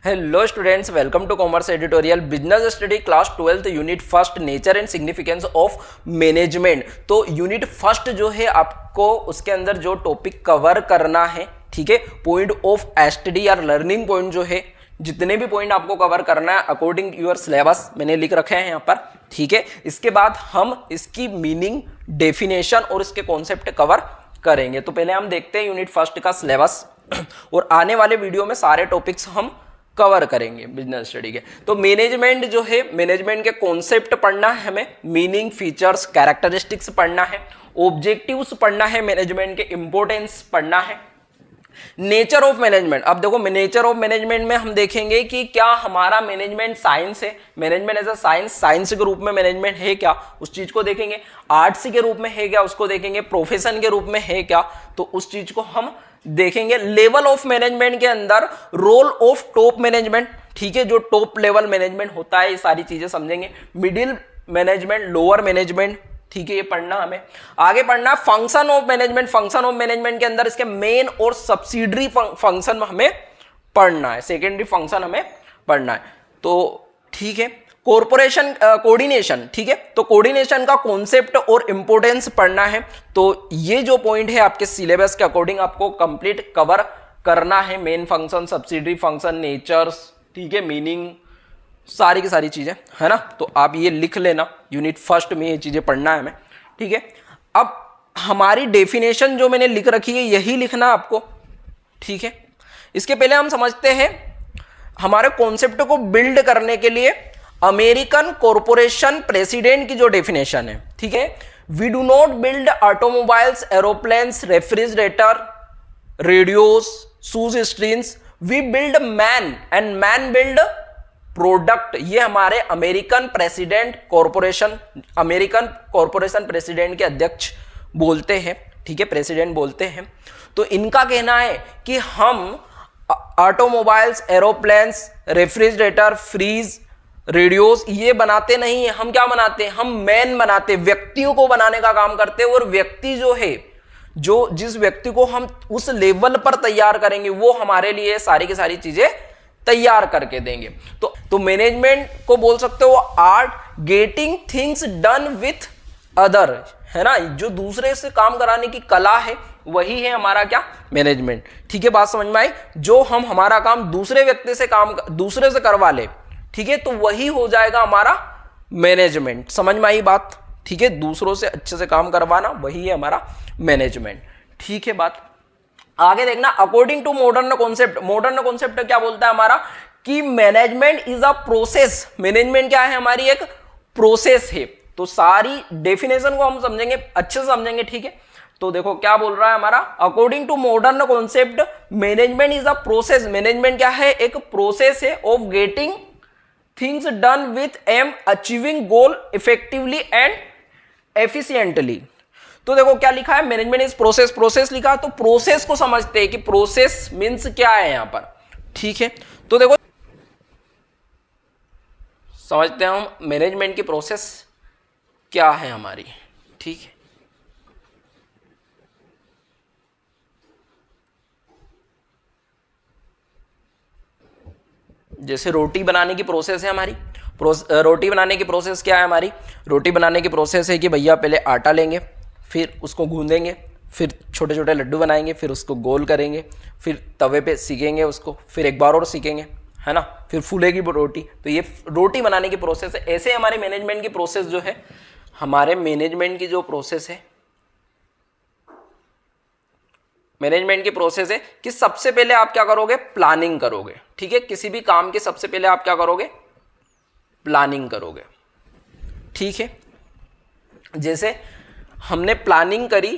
Hello students, welcome to commerce editorial business study class 12th unit first nature and significance of management. तो unit first जो है आपको उसके अंदर जो टॉपिक कवर करना है, ठीक है, पॉइंट ऑफ एसटीडी या लर्निंग पॉइंट जो है, जितने भी पॉइंट आपको कवर करना है अकॉर्डिंग टू योर सिलेबस मैंने लिख रखे हैं यहाँ पर, ठीक है। इसके बाद हम इसकी मीनिंग, डेफिनेशन और इसके कॉन्सेप्ट कवर करेंगे। तो पहले हम देखते हैं यूनिट फर्स्ट का सिलेबस और आने वाले वीडियो में सारे टॉपिक्स हम कवर करेंगे बिजनेस स्टडी के। तो मैनेजमेंट जो है, मैनेजमेंट के कॉन्सेप्ट पढ़ना है हमें, मीनिंग, फीचर्स, कैरेक्टरिस्टिक्स पढ़ना है, ऑब्जेक्टिव्स पढ़ना है, मैनेजमेंट के इंपॉर्टेंस पढ़ना है, नेचर ऑफ मैनेजमेंट। अब देखो नेचर ऑफ मैनेजमेंट में हम देखेंगे कि क्या हमारा मैनेजमेंट साइंस है, मैनेजमेंट एज अ साइंस के रूप में मैनेजमेंट है क्या, उस चीज को देखेंगे। आर्ट्स के रूप में है क्या, उसको देखेंगे। प्रोफेशन के रूप में है क्या, तो उस चीज को हम देखेंगे। लेवल ऑफ मैनेजमेंट के अंदर रोल ऑफ टॉप मैनेजमेंट, ठीक है, जो टॉप लेवल मैनेजमेंट होता है, ये सारी चीजें समझेंगे। मिडिल मैनेजमेंट, लोअर मैनेजमेंट, ठीक है, ये पढ़ना हमें। आगे पढ़ना function of management. Function of management के अंदर इसके मेन और सब्सिडरी फंक्शन हमें पढ़ना है, सेकेंडरी फंक्शन हमें पढ़ना है। तो ठीक है, कॉर्पोरेशन कोऑर्डिनेशन, ठीक है, तो कोऑर्डिनेशन का कॉन्सेप्ट और इंपॉर्टेंस पढ़ना है। तो ये जो पॉइंट है आपके सिलेबस के अकॉर्डिंग आपको कंप्लीट कवर करना है। Main function, subsidiary function, natures, ठीक है, मीनिंग, सारी की सारी चीजें, है ना। तो आप ये लिख लेना, यूनिट फर्स्ट में ये चीजें पढ़ना है हमें, ठीक है। अब हमारी डेफिनेशन जो मैंने लिख रखी है यही लिखना आपको, ठीक है। इसके पहले हम समझते हैं हमारे कॉन्सेप्ट को बिल्ड करने के लिए अमेरिकन कॉरपोरेशन प्रेसिडेंट की जो डेफिनेशन है, ठीक है। We do not build automobiles, aeroplanes, refrigerator, radios, shoes screens, we build man and man build product. ये हमारे अमेरिकन कॉरपोरेशन प्रेसिडेंट के अध्यक्ष बोलते हैं, ठीक है, प्रेसिडेंट बोलते हैं। तो इनका कहना है कि हम automobiles, aeroplanes, refrigerator, fridge, radios ये बनाते नहीं है। हम क्या बनाते हैं? हम मैन बनाते, व्यक्तियों को बनाने का काम करते हैं। और व्यक्ति जो है, जो जिस व्यक्ति को हम उस लेवल पर तैयार करेंगे वो हमारे लिए सारी की सारी चीजें तैयार करके देंगे। तो मैनेजमेंट को बोल सकते हो art getting things done with other, है ना, जो दूसरे से काम कराने की कला है वही है हमारा क्या, मैनेजमेंट, ठीक है। बात समझ में आई? जो हम हमारा काम दूसरे व्यक्ति से दूसरे से करवा ले, ठीक है, तो वही हो जाएगा हमारा मैनेजमेंट। समझ में आई बात? ठीक है, दूसरों से अच्छे से काम करवाना वही है हमारा मैनेजमेंट, ठीक है। बात आगे देखना, according to modern concept. Modern concept क्या बोलता है हमारा कि management is a process. Management क्या है? हमारी एक प्रोसेस है। तो सारी डेफिनेशन को हम समझेंगे, अच्छे से समझेंगे, ठीक है। तो देखो क्या बोल रहा है हमारा, according to modern concept management is a process. Management क्या है? एक प्रोसेस है of getting things done with aim achieving goal effectively and efficiently. तो देखो क्या लिखा है, मैनेजमेंट इज प्रोसेस, प्रोसेस लिखा है। तो प्रोसेस को समझते हैं कि प्रोसेस मींस क्या है यहां पर, ठीक है। तो देखो समझते हैं हम मैनेजमेंट की प्रोसेस क्या है हमारी, ठीक है। जैसे रोटी बनाने की प्रोसेस है हमारी, रोटी बनाने की प्रोसेस क्या है हमारी? रोटी बनाने की प्रोसेस है कि भैया पहले आटा लेंगे, फिर उसको गूंदेंगे, फिर छोटे छोटे लड्डू बनाएंगे, फिर उसको गोल करेंगे, फिर तवे पे सेकेंगे उसको, फिर एक बार और सेकेंगे, है ना, फिर फूलेगी वो रोटी। तो ये रोटी बनाने की प्रोसेस है। ऐसे हमारे मैनेजमेंट की प्रोसेस जो है, हमारे मैनेजमेंट की जो प्रोसेस है, मैनेजमेंट की प्रोसेस है कि सबसे पहले आप क्या करोगे? प्लानिंग करोगे, ठीक है। किसी भी काम की सबसे पहले आप क्या करोगे? प्लानिंग करोगे, ठीक है। जैसे हमने प्लानिंग करी,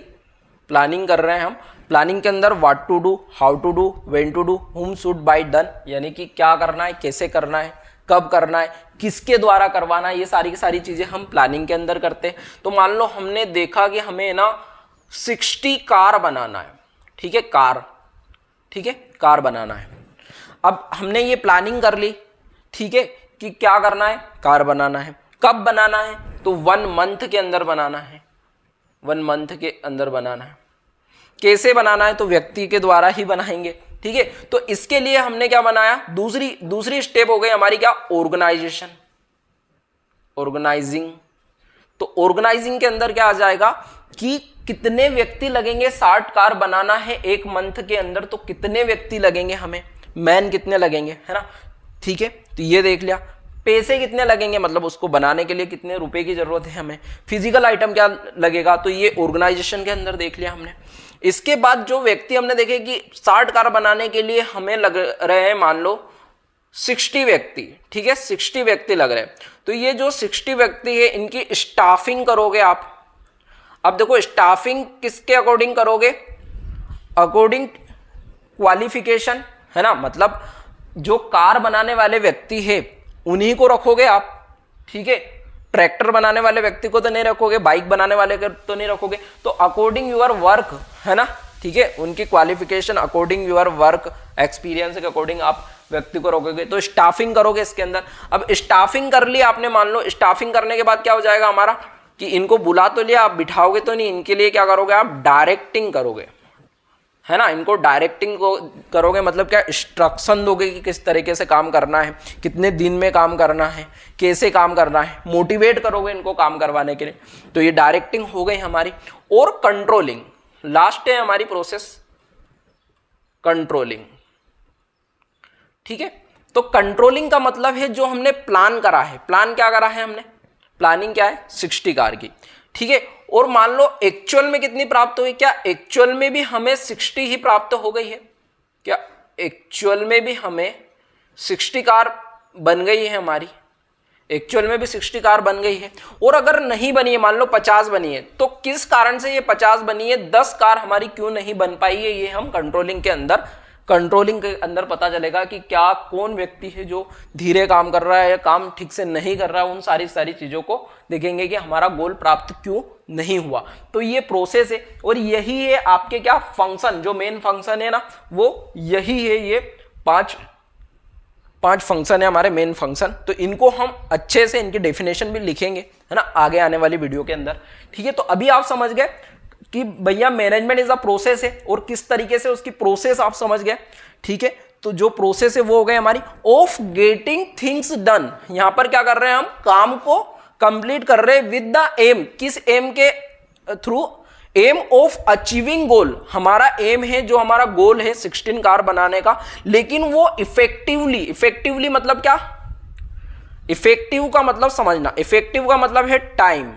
प्लानिंग कर रहे हैं हम, प्लानिंग के अंदर what to do, how to do, when to do, whom should by done, यानी कि क्या करना है, कैसे करना है, कब करना है, किसके द्वारा करवाना है, ये सारी की सारी चीजें हम प्लानिंग के अंदर करते हैं। तो मान लो हमने देखा कि हमें ना 60 कार बनाना है, ठीक है, कार, ठीक है, कार बनाना है। अब हमने ये प्लानिंग कर ली, ठीक है, कि क्या करना है, कार बनाना है। कब बनाना है? तो 1 मंथ के अंदर बनाना है, 1 मंथ के अंदर बनाना है। कैसे बनाना है? तो व्यक्ति के द्वारा ही बनाएंगे, ठीक है। तो इसके लिए हमने क्या बनाया, दूसरी स्टेप हो गई हमारी क्या, ऑर्गेनाइजेशन, ऑर्गेनाइजिंग। तो ऑर्गेनाइजिंग के अंदर क्या आ जाएगा कि कितने व्यक्ति लगेंगे, 60 कार बनाना है एक मंथ के अंदर, तो कितने व्यक्ति लगेंगे हमें, मैन कितने लगेंगे, है ना, ठीक है। तो ये देख लिया। पैसे कितने लगेंगे, मतलब उसको बनाने के लिए कितने रुपए की जरूरत है हमें, फिजिकल आइटम क्या लगेगा, तो ये ऑर्गेनाइजेशन के अंदर देख लिया हमने। इसके बाद जो व्यक्ति हमने देखे कि 60 कार बनाने के लिए हमें लग रहे हैं मान लो 60 व्यक्ति, ठीक है, 60 व्यक्ति लग रहे हैं। तो ये जो 60 व्यक्ति है इनकी स्टाफिंग करोगे आप। अब देखो स्टाफिंग किसके अकॉर्डिंग करोगे, अकॉर्डिंग क्वालिफिकेशन, है ना, मतलब जो कार बनाने वाले व्यक्ति है उन्हीं को रखोगे आप, ठीक है। ट्रैक्टर बनाने वाले व्यक्ति को तो नहीं रखोगे, बाइक बनाने वाले को तो नहीं रखोगे। तो अकॉर्डिंग यूर वर्क, है ना, ठीक है, उनकी qualification according your work experience के अकॉर्डिंग आप व्यक्ति को रखोगे। तो स्टाफिंग करोगे इसके अंदर। अब स्टाफिंग कर लिया आपने, मान लो स्टाफिंग करने के बाद क्या हो जाएगा हमारा कि इनको बुला तो लिया, आप बिठाओगे तो नहीं, इनके लिए क्या करोगे आप, डायरेक्टिंग करोगे, है ना। इनको डायरेक्टिंग को करोगे, मतलब क्या, इंस्ट्रक्शन दोगे कि किस तरीके से काम करना है, कितने दिन में काम करना है, कैसे काम करना है, मोटिवेट करोगे इनको काम करवाने के लिए। तो ये डायरेक्टिंग हो गई हमारी। और कंट्रोलिंग, लास्ट है हमारी प्रोसेस, कंट्रोलिंग, ठीक है। तो कंट्रोलिंग का मतलब है जो हमने प्लान करा है, प्लान क्या करा है हमने, प्लानिंग क्या है 60 कार की, ठीक है। और मान लो एक्चुअल में कितनी प्राप्त हुई, क्या एक्चुअल में भी हमें 60 ही प्राप्त हो गई है, क्या एक्चुअल में भी हमें 60 कार बन गई है हमारी, एक्चुअल में भी 60 कार बन गई है। और अगर नहीं बनी है, मान लो 50 बनी है, तो किस कारण से ये 50 बनी है, 10 कार हमारी क्यों नहीं बन पाई है, ये हम कंट्रोलिंग के अंदर पता चलेगा कि क्या कौन व्यक्ति है जो धीरे काम कर रहा है या काम ठीक से नहीं कर रहा है। उन सारी चीजों को देखेंगे कि हमारा गोल प्राप्त क्यों नहीं हुआ। तो ये प्रोसेस है और यही है आपके क्या फंक्शन, जो मेन फंक्शन है ना वो यही है, ये पांच फंक्शन है हमारे मेन फंक्शन। तो इनको हम अच्छे से इनकी डेफिनेशन भी लिखेंगे, है ना, आगे आने वाली वीडियो के अंदर, ठीक है। तो अभी आप समझ गए कि भैया मैनेजमेंट इज अ प्रोसेस है और किस तरीके से उसकी प्रोसेस आप समझ गए, ठीक है। तो जो प्रोसेस है वो हो गई हमारी ऑफ गेटिंग थिंग्स डन। यहां पर क्या कर रहे हैं हम, काम को कंप्लीट कर रहे हैं विद द एम, किस एम के थ्रू, एम ऑफ अचीविंग गोल। हमारा एम है, जो हमारा गोल है 16 कार बनाने का, लेकिन वो इफेक्टिवली मतलब क्या, इफेक्टिव का मतलब समझना, इफेक्टिव का मतलब है टाइम,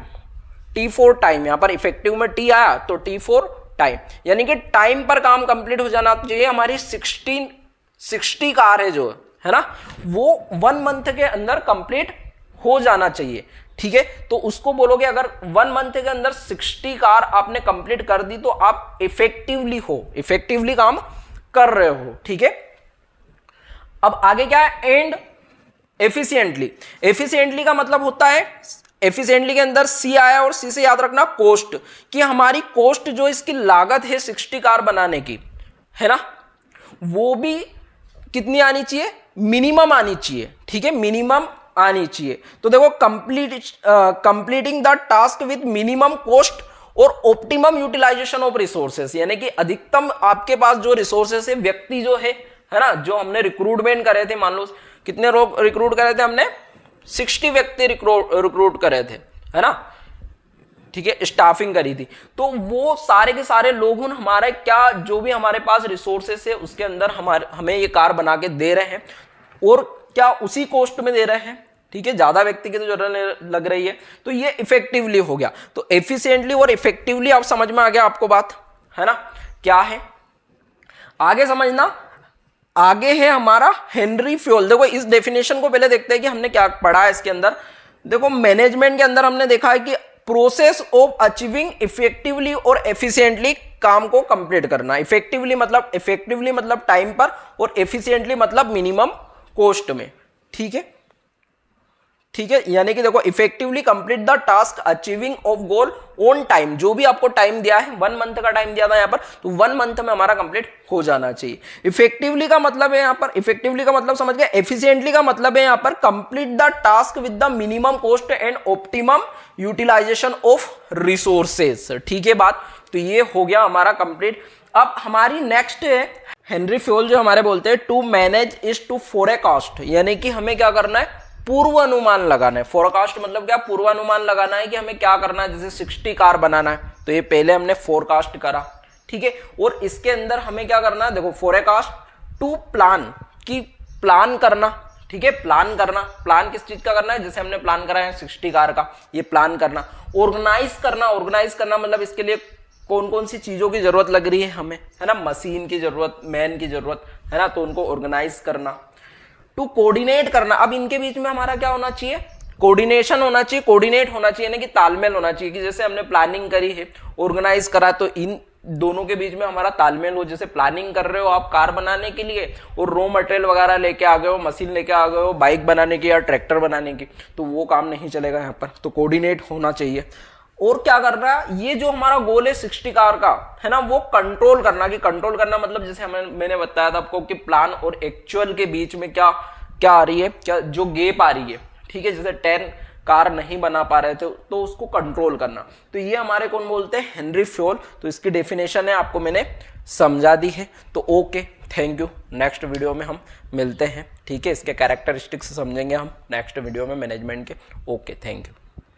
T4 टाइम, यहां पर इफेक्टिव में T आया तो T4 टाइम, यानी कि टाइम पर काम कंप्लीट हो जाना चाहिए। हमारी 60 कार है जो, है ना, वो 1 मंथ के अंदर कंप्लीट हो जाना चाहिए, ठीक है। तो उसको बोलोगे अगर 1 मंथ के अंदर 60 कार आपने कंप्लीट कर दी तो आप इफेक्टिवली काम कर रहे हो, ठीक है। अब आगे क्या है, एंड एफिशिएंटली का मतलब होता है, एफिशिएंटली के अंदर सी आया और सी से याद रखना कॉस्ट, कि हमारी कॉस्ट जो इसकी लागत है 60 कार बनाने की, है ना, वो भी कितनी आनी चाहिए, मिनिमम आनी चाहिए, ठीक है, मिनिमम आनी चाहिए। तो देखो completing the task with minimum cost और ऑप्टिमम यूटिलाइजेशन ऑफ रिसोर्सेस, यानी कि अधिकतम आपके पास जो रिसोर्सेस है, व्यक्ति जो है ना, जो हमने रिक्रूटमेंट करे थे, मान लो कितने लोग रिक्रूट करे थे हमने, 60 व्यक्ति रिक्रूट करे थे, है ना, ठीक है, स्टाफिंग करी थी। तो वो सारे के सारे लोग हमारे क्या, जो भी हमारे पास रिसोर्सेस है उसके अंदर हमें ये कार बना के दे रहे हैं और क्या उसी कॉस्ट में दे रहे हैं, ठीक है, ज्यादा व्यक्ति की तो जरूरत लग रही है। तो ये इफेक्टिवली हो गया। तो एफिशिएंटली और इफेक्टिवली आप समझ में आ गया आपको बात, है ना, क्या है आगे समझना। आगे है हमारा हेनरी फ्योल। देखो इस डेफिनेशन को पहले देखते हैं कि हमने क्या पढ़ा है इसके अंदर। देखो मैनेजमेंट के अंदर हमने देखा है कि प्रोसेस ऑफ अचीविंग इफेक्टिवली और एफिशिएंटली, काम को कंप्लीट करना। इफेक्टिवली मतलब टाइम पर और एफिशिएंटली मतलब मिनिमम कॉस्ट में, ठीक है, यानी कि देखो effectively complete the task achieving of goal on time. जो भी आपको टाइम दिया है, 1 मंथ का टाइम दिया था यहां पर, तो 1 मंथ में हमारा कंप्लीट हो जाना चाहिए। इफेक्टिवली का मतलब है यहां पर, इफेक्टिवली का मतलब समझ गए। एफिशिएंटली का मतलब है यहां पर complete the task with the minimum cost and optimum utilization of resources, ठीक है बात। तो ये हो गया हमारा कंप्लीट। अब हमारी नेक्स्ट है हेनरी फ्योल जो हमारे बोलते हैं to manage is to forecast, यानी कि हमें क्या करना है, पूर्वानुमान लगाना है। फोरकास्ट मतलब क्या, पूर्वानुमान लगाना है कि हमें क्या करना है, जैसे 60 कार बनाना है तो ये पहले हमने फोरकास्ट करा, ठीक है। और इसके अंदर हमें क्या करना है, देखो फोरकास्ट टू प्लान, की प्लान करना, ठीक है, प्लान करना, प्लान किस चीज का करना है, जैसे हमने प्लान करा है 60 कार का, ये प्लान करना। ऑर्गेनाइज करना, ऑर्गेनाइज करना मतलब इसके लिए कौन कौन सी चीजों की जरूरत लग रही है हमें, है ना, मशीन की जरूरत, मैन की जरूरत, है ना, तो उनको ऑर्गेनाइज करना। टू कोऑर्डिनेट करना, अब इनके बीच में हमारा क्या होना चाहिए, कोऑर्डिनेशन होना चाहिए, कोऑर्डिनेट होना चाहिए, यानी कि तालमेल होना चाहिए, कि जैसे हमने प्लानिंग करी है, ऑर्गेनाइज करा, तो इन दोनों के बीच में हमारा तालमेल हो। जैसे प्लानिंग कर रहे हो आप कार बनाने के लिए और रॉ मटेरियल वगैरह लेके आ गए हो, मशीन लेके आ गए हो बाइक बनाने की या ट्रैक्टर बनाने की, तो वो काम नहीं चलेगा यहाँ पर, तो कोऑर्डिनेट होना चाहिए। और क्या करना है, ये जो हमारा गोल है 60 कार का, है ना, वो कंट्रोल करना, कि कंट्रोल करना मतलब जैसे मैंने बताया था आपको कि प्लान और एक्चुअल के बीच में क्या क्या आ रही है, क्या जो गैप आ रही है, ठीक है, जैसे 10 कार नहीं बना पा रहे थे तो उसको कंट्रोल करना। तो ये हमारे कौन बोलते हैं, हेनरी फ्योल। तो इसकी डेफिनेशन है, आपको मैंने समझा दी है। तो okay, thank you, next video में हम मिलते हैं, ठीक है, इसके कैरेक्टरिस्टिक्स समझेंगे हम नेक्स्ट वीडियो में मैनेजमेंट के। Okay, thank you.